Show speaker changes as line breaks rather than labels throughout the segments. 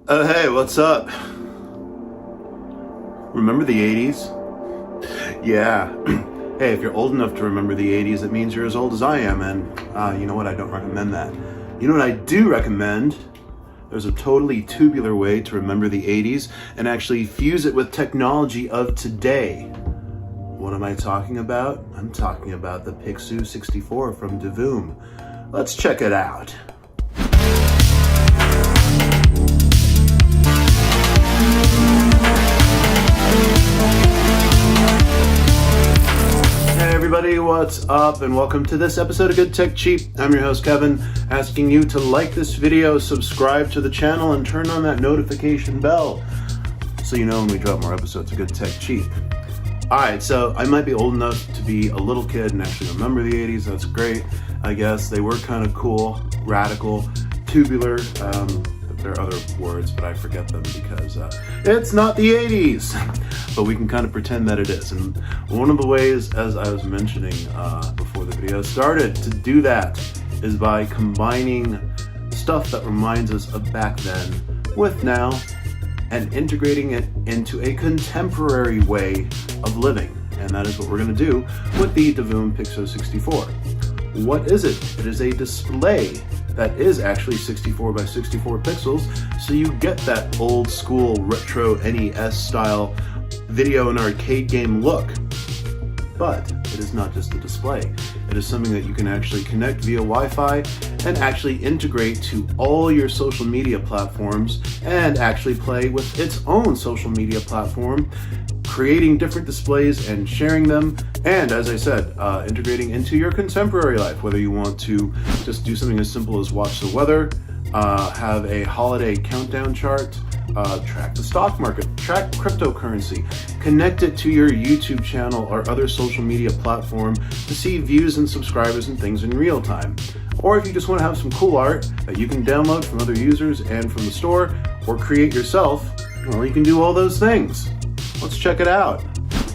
Oh, hey, what's up? Remember the 80s? Yeah. Hey, if you're old enough to remember the 80s, it means you're as old as I am, and you know what? I don't recommend that. You know what I do recommend? There's a totally tubular way to remember the 80s and actually fuse it with technology of today. What am I talking about? I'm talking about the Pixoo 64 from Divoom. Let's check it out. Hey everybody, what's up? And welcome to this episode of Good Tech Cheap. I'm your host Kevin, asking you to like this video, subscribe to the channel, and turn on that notification bell so you know when we drop more episodes of Good Tech Cheap. Alright, so I might be old enough to be a little kid and actually remember the 80s. That's great, I guess. They were kind of cool, radical, tubular. There are other words, but I forget them because it's not the 80s. But we can kind of pretend that it is. And one of the ways, as I was mentioning before the video started, to do that is by combining stuff that reminds us of back then with now and integrating it into a contemporary way of living. And that is what we're going to do with the Divoom Pixoo 64. What is it? It is a display that is actually 64 by 64 pixels, so you get that old school retro NES style video and arcade game look. But it is not just a display. It is something that you can actually connect via Wi-Fi and actually integrate to all your social media platforms and actually play with its own social media platform, creating different displays and sharing them, and as I said, integrating into your contemporary life, whether you want to just do something as simple as watch the weather, have a holiday countdown chart, track the stock market, track cryptocurrency, connect it to your YouTube channel or other social media platform to see views and subscribers and things in real time. Or if you just want to have some cool art that you can download from other users and from the store or create yourself, well, you can do all those things. Let's check it out.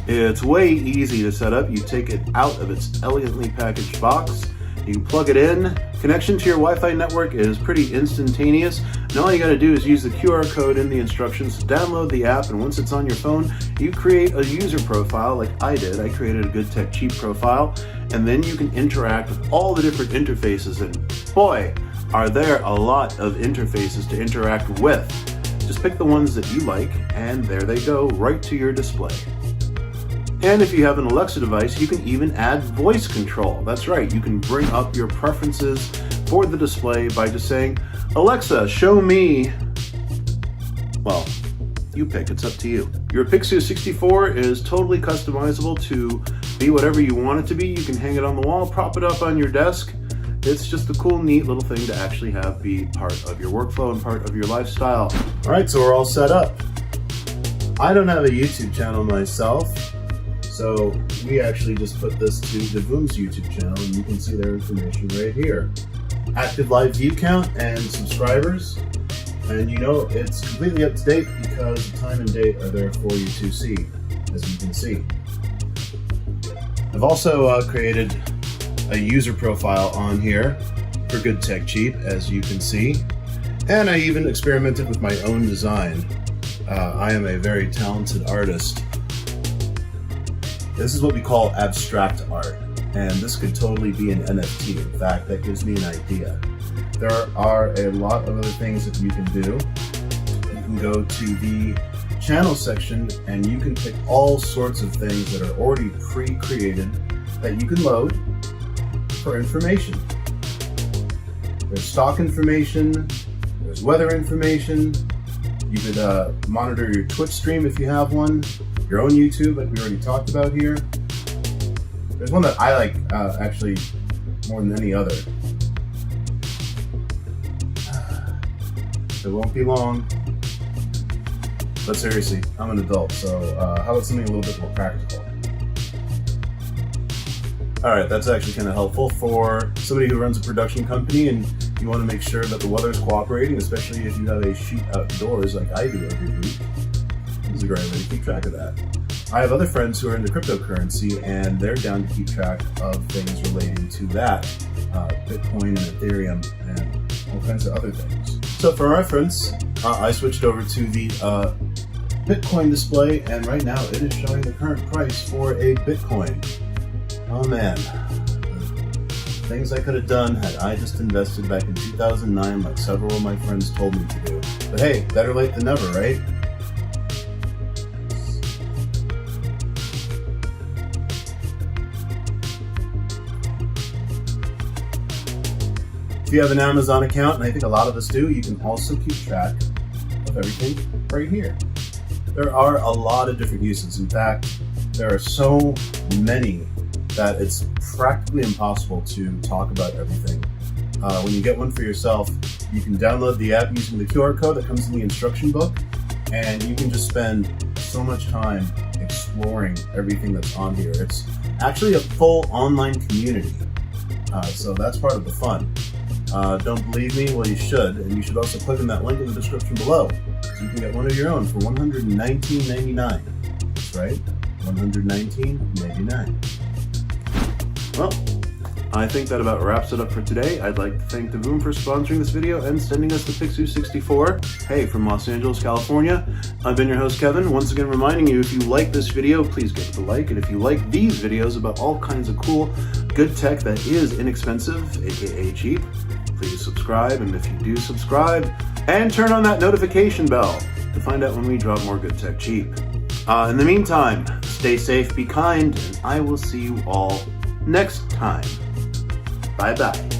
It's way easy to set up. You take it out of its elegantly packaged box, you plug it in. Connection to your Wi-Fi network is pretty instantaneous, and all you gotta do is use the QR code in the instructions to download the app, and once it's on your phone, you create a user profile like I did. I created a Good Tech Cheap profile, and then you can interact with all the different interfaces, and boy, are there a lot of interfaces to interact with. Just pick the ones that you like, and there they go, right to your display. And if you have an Alexa device, you can even add voice control. That's right, you can bring up your preferences for the display by just saying, Alexa, show me, well, you pick, it's up to you. Your Pixoo 64 is totally customizable to be whatever you want it to be. You can hang it on the wall, prop it up on your desk. It's just a cool, neat little thing to actually have be part of your workflow and part of your lifestyle. All right, so we're all set up. I don't have a YouTube channel myself, so we actually just put this to Divoom's YouTube channel, and you can see their information right here. Active live view count and subscribers, and you know it's completely up to date because the time and date are there for you to see, as you can see. I've also created a user profile on here for Good Tech Cheap, as you can see, and I even experimented with my own design. I am a very talented artist. This is what we call abstract art, and this could totally be an NFT. In fact, that gives me an idea. There are a lot of other things that you can do. You can go to the channel section and you can pick all sorts of things that are already pre-created that you can load for information. There's stock information, there's weather information, you could monitor your Twitch stream if you have one, your own YouTube like we already talked about here. There's one that I like actually more than any other. It won't be long, but seriously, I'm an adult, so how about something a little bit more practical? Alright, that's actually kind of helpful for somebody who runs a production company and you want to make sure that the weather is cooperating, especially if you have a shoot outdoors like I do every week. This is a great way to keep track of that. I have other friends who are into cryptocurrency and they're down to keep track of things relating to that, Bitcoin and Ethereum and all kinds of other things. So for reference, I switched over to the Bitcoin display, and right now it is showing the current price for a Bitcoin. Oh man, things I could have done had I just invested back in 2009 like several of my friends told me to do. But hey, better late than never, right? If you have an Amazon account, and I think a lot of us do, you can also keep track of everything right here. There are a lot of different uses. In fact, there are so many that it's practically impossible to talk about everything. When you get one for yourself, you can download the app using the QR code that comes in the instruction book, and you can just spend so much time exploring everything that's on here. It's actually a full online community, so that's part of the fun. Don't believe me? Well, you should, and you should also click on that link in the description below, so you can get one of your own for $119.99. That's right, $119.99. Well, I think that about wraps it up for today. I'd like to thank Divoom for sponsoring this video and sending us the Pixoo 64. Hey, from Los Angeles, California. I've been your host, Kevin. Once again, reminding you, if you like this video, please give it a like. And if you like these videos about all kinds of cool, good tech that is inexpensive, aka cheap, please subscribe. And if you do subscribe, and turn on that notification bell to find out when we drop more good tech cheap. In the meantime, stay safe, be kind, and I will see you all next time. Bye-bye.